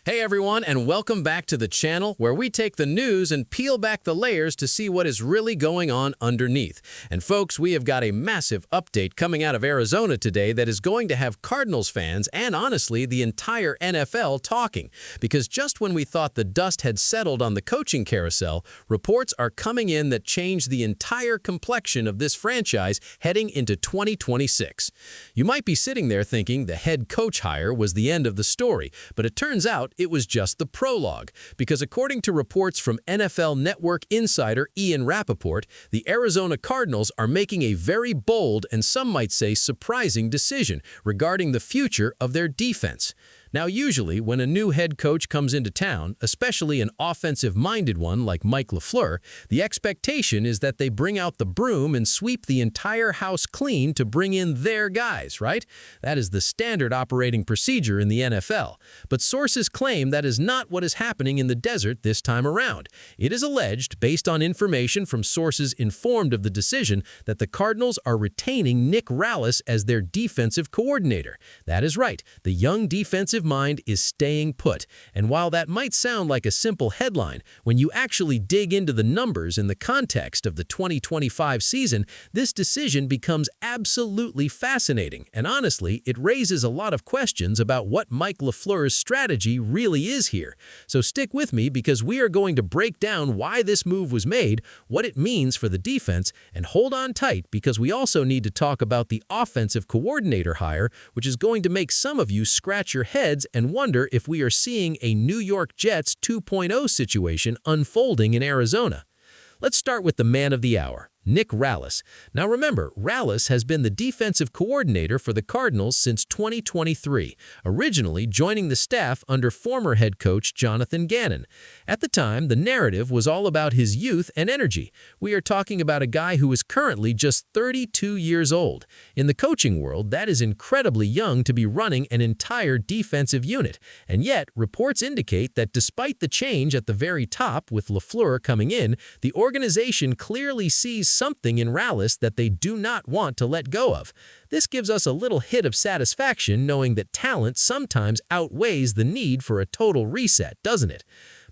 Hey everyone, and welcome back to the channel where we take the news and peel back the layers to see what is really going on underneath. And folks, we have got a massive update coming out of Arizona today that is going to have Cardinals fans and honestly the entire NFL talking. Because just when we thought the dust had settled on the coaching carousel, reports are coming in that change the entire complexion of this franchise heading into 2026. You might be sitting there thinking the head coach hire was the end of the story, but it turns out it was just the prologue, because according to reports from NFL Network insider Ian Rappaport, the Arizona Cardinals are making a very bold and some might say surprising decision regarding the future of their defense. Now, usually when a new head coach comes into town, especially an offensive-minded one like Mike LaFleur, the expectation is that they bring out the broom and sweep the entire house clean to bring in their guys, right? That is the standard operating procedure in the NFL. But sources claim that is not what is happening in the desert this time around. It is alleged, based on information from sources informed of the decision, that the Cardinals are retaining Nick Rallis as their defensive coordinator. That is right, the young defensive mind is staying put. And while that might sound like a simple headline, when you actually dig into the numbers in the context of the 2025 season, this decision becomes absolutely fascinating. And honestly, it raises a lot of questions about what Mike LaFleur's strategy really is here. So stick with me because we are going to break down why this move was made, what it means for the defense, and hold on tight because we also need to talk about the offensive coordinator hire, which is going to make some of you scratch your heads and wonder if we are seeing a New York Jets 2.0 situation unfolding in Arizona. Let's start with the man of the hour, Nick Rallis. Now remember, Rallis has been the defensive coordinator for the Cardinals since 2023, originally joining the staff under former head coach Jonathan Gannon. At the time, the narrative was all about his youth and energy. We are talking about a guy who is currently just 32 years old. In the coaching world, that is incredibly young to be running an entire defensive unit. And yet, reports indicate that despite the change at the very top with LaFleur coming in, the organization clearly sees something in Rallis that they do not want to let go of. This gives us a little hit of satisfaction knowing that talent sometimes outweighs the need for a total reset, doesn't it?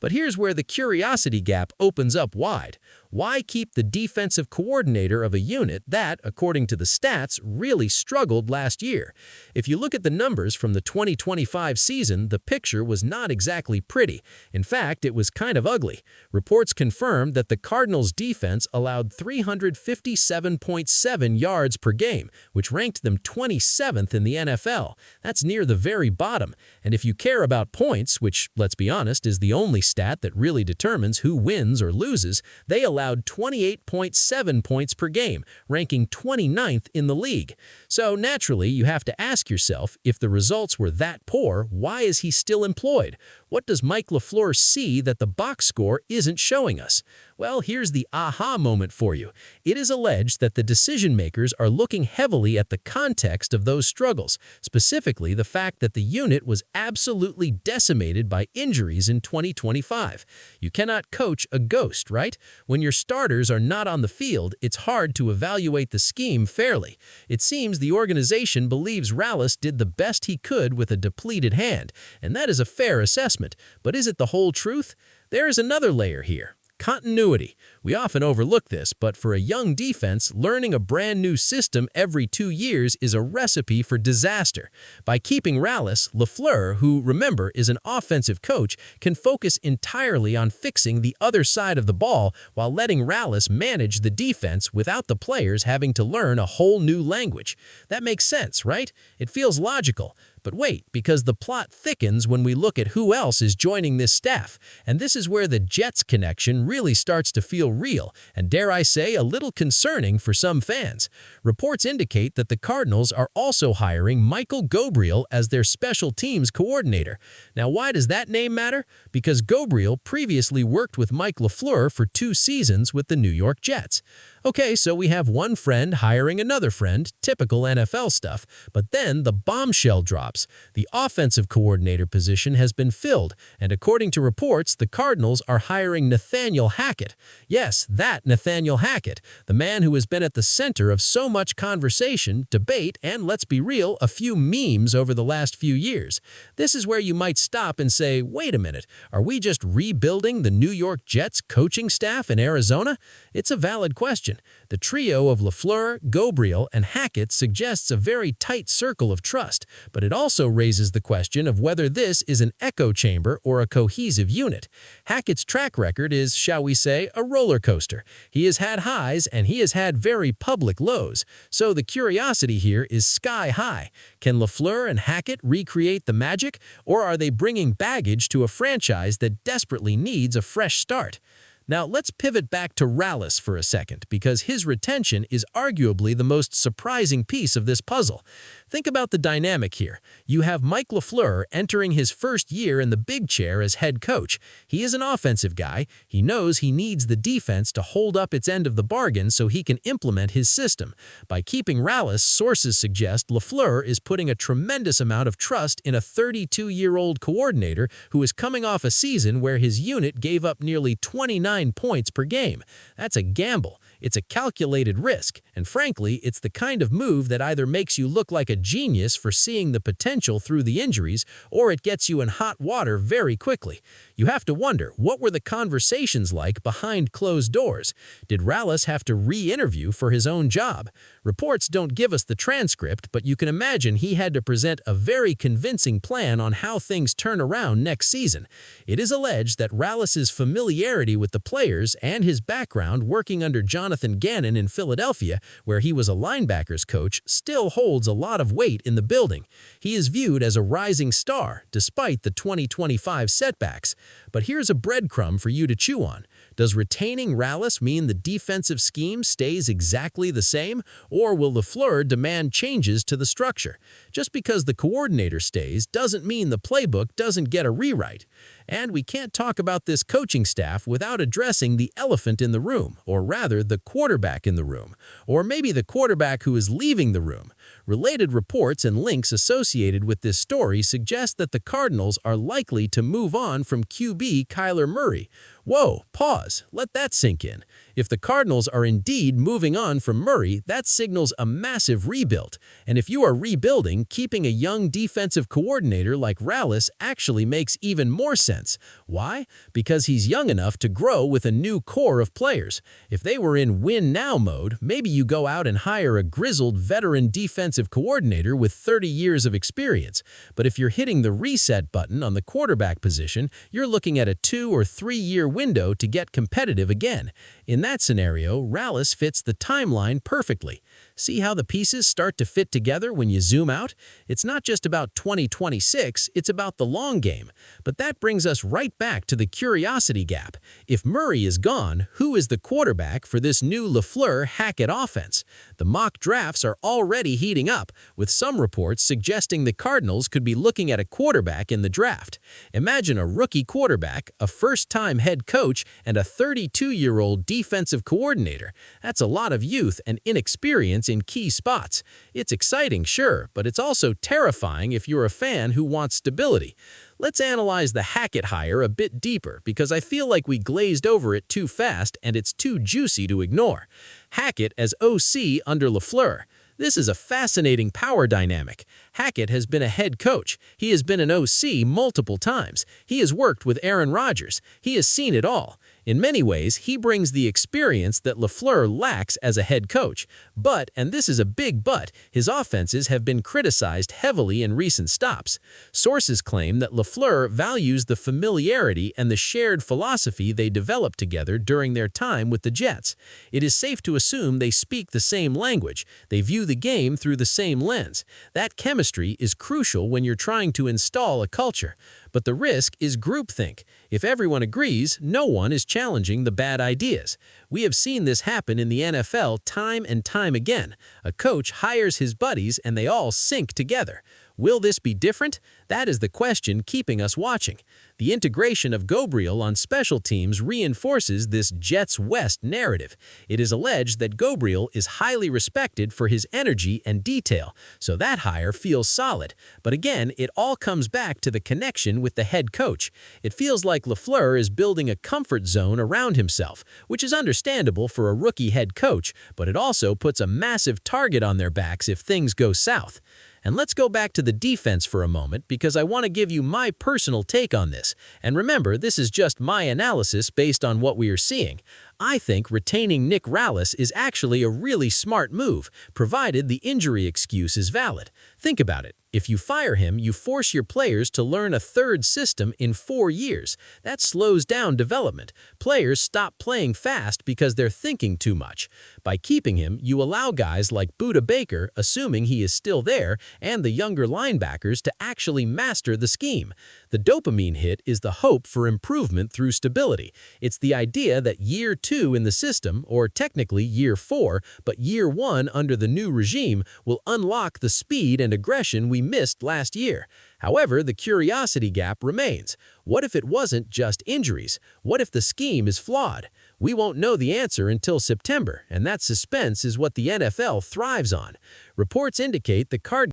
But here's where the curiosity gap opens up wide. Why keep the defensive coordinator of a unit that, according to the stats, really struggled last year? If you look at the numbers from the 2025 season, the picture was not exactly pretty. In fact, it was kind of ugly. Reports confirmed that the Cardinals' defense allowed 357.7 yards per game, which ranked them 27th in the NFL. That's near the very bottom. And if you care about points, which, let's be honest, is the only stat that really determines who wins or loses, they allowed 28.7 points per game, ranking 29th in the league. So naturally, you have to ask yourself, if the results were that poor, why is he still employed? What does Mike LaFleur see that the box score isn't showing us? Well, here's the aha moment for you. It is alleged that the decision-makers are looking heavily at the context of those struggles, specifically the fact that the unit was absolutely decimated by injuries in 2025. You cannot coach a ghost, right? When your starters are not on the field, it's hard to evaluate the scheme fairly. It seems the organization believes Rallis did the best he could with a depleted hand, and that is a fair assessment. But is it the whole truth? There is another layer here. Continuity. We often overlook this, but for a young defense, learning a brand new system every 2 years is a recipe for disaster. By keeping Rallis, LaFleur, who, remember, is an offensive coach, can focus entirely on fixing the other side of the ball while letting Rallis manage the defense without the players having to learn a whole new language. That makes sense, right? It feels logical. But wait, because the plot thickens when we look at who else is joining this staff. And this is where the Jets connection really starts to feel real, and dare I say, a little concerning for some fans. Reports indicate that the Cardinals are also hiring Michael Gobriel as their special teams coordinator. Now, why does that name matter? Because Gobriel previously worked with Mike LaFleur for 2 seasons with the New York Jets. Okay, so we have one friend hiring another friend, typical NFL stuff, but then the bombshell drops. stops. The offensive coordinator position has been filled, and according to reports, the Cardinals are hiring Nathaniel Hackett. Yes, that Nathaniel Hackett, the man who has been at the center of so much conversation, debate, and let's be real, a few memes over the last few years. This is where you might stop and say, wait a minute, are we just rebuilding the New York Jets coaching staff in Arizona? It's a valid question. The trio of LaFleur, Gabriel, and Hackett suggests a very tight circle of trust, but it also raises the question of whether this is an echo chamber or a cohesive unit. Hackett's track record is, shall we say, a roller coaster. He has had highs and he has had very public lows, so the curiosity here is sky high. Can LaFleur and Hackett recreate the magic, or are they bringing baggage to a franchise that desperately needs a fresh start? Now, let's pivot back to Rallis for a second, because his retention is arguably the most surprising piece of this puzzle. Think about the dynamic here. You have Mike LaFleur entering his first year in the big chair as head coach. He is an offensive guy. He knows he needs the defense to hold up its end of the bargain so he can implement his system. By keeping Rallis, sources suggest LaFleur is putting a tremendous amount of trust in a 32-year-old coordinator who is coming off a season where his unit gave up nearly 29 points per game. That's a gamble. It's a calculated risk, and frankly, it's the kind of move that either makes you look like a genius for seeing the potential through the injuries, or it gets you in hot water very quickly. You have to wonder, what were the conversations like behind closed doors? Did Rallis have to re-interview for his own job? Reports don't give us the transcript, but you can imagine he had to present a very convincing plan on how things turn around next season. It is alleged that Rallis's familiarity with the players and his background working under Jonathan Gannon in Philadelphia, where he was a linebackers coach, still holds a lot of weight in the building. He is viewed as a rising star, despite the 2025 setbacks. But here's a breadcrumb for you to chew on. Does retaining Rallis mean the defensive scheme stays exactly the same, or will LaFleur demand changes to the structure? Just because the coordinator stays doesn't mean the playbook doesn't get a rewrite. And we can't talk about this coaching staff without addressing the elephant in the room, or rather the quarterback in the room, or maybe the quarterback who is leaving the room. Related reports and links associated with this story suggest that the Cardinals are likely to move on from QB Kyler Murray. Whoa, pause, let that sink in. If the Cardinals are indeed moving on from Murray, that signals a massive rebuild. And if you are rebuilding, keeping a young defensive coordinator like Rallis actually makes even more sense. Why? Because he's young enough to grow with a new core of players. If they were in win-now mode, maybe you go out and hire a grizzled veteran defensive coordinator with 30 years of experience. But if you're hitting the reset button on the quarterback position, you're looking at a 2- or 3-year window to get competitive again. In that scenario, Rallis fits the timeline perfectly. See how the pieces start to fit together when you zoom out? It's not just about 2026, it's about the long game. But that brings us right back to the curiosity gap. If Murray is gone, who is the quarterback for this new LaFleur-Hackett offense? The mock drafts are already heating up, with some reports suggesting the Cardinals could be looking at a quarterback in the draft. Imagine a rookie quarterback, a first-time head coach, and a 32-year-old defensive coordinator. That's a lot of youth and inexperience in key spots. It's exciting, sure, but it's also terrifying if you're a fan who wants stability. Let's analyze the Hackett hire a bit deeper, because I feel like we glazed over it too fast and it's too juicy to ignore. Hackett as OC under LaFleur. This is a fascinating power dynamic. Hackett has been a head coach. He has been an OC multiple times. He has worked with Aaron Rodgers. He has seen it all. In many ways, he brings the experience that LaFleur lacks as a head coach. But, and this is a big but, his offenses have been criticized heavily in recent stops. Sources claim that LaFleur values the familiarity and the shared philosophy they developed together during their time with the Jets. It is safe to assume they speak the same language. They view the game through the same lens. That chemistry is crucial when you're trying to install a culture. But the risk is groupthink. If everyone agrees, no one is challenging the bad ideas. We have seen this happen in the NFL time and time again. A coach hires his buddies and they all sync together. Will this be different? That is the question keeping us watching. The The integration of Gabriel on special teams reinforces this Jets West narrative. It is alleged that Gabriel is highly respected for his energy and detail, so that hire feels solid. But again, it all comes back to the connection with the head coach. It feels like LaFleur is building a comfort zone around himself, which is understandable for a rookie head coach, but it also puts a massive target on their backs if things go south. And let's go back to the defense for a moment because I want to give you my personal take on this. And remember, this is just my analysis based on what we are seeing. I think retaining Nick Rallis is actually a really smart move, provided the injury excuse is valid. Think about it. If you fire him, you force your players to learn a third system in 4 years. That slows down development. Players stop playing fast because they're thinking too much. By keeping him, you allow guys like Budda Baker, assuming he is still there, and the younger linebackers to actually master the scheme. The dopamine hit is the hope for improvement through stability. It's the idea that year 2 in the system, or technically year 4, but year 1 under the new regime, will unlock the speed and aggression we missed last year. However, the curiosity gap remains. What if it wasn't just injuries? What if the scheme is flawed? We won't know the answer until September, and that suspense is what the NFL thrives on. Reports indicate the Cardinals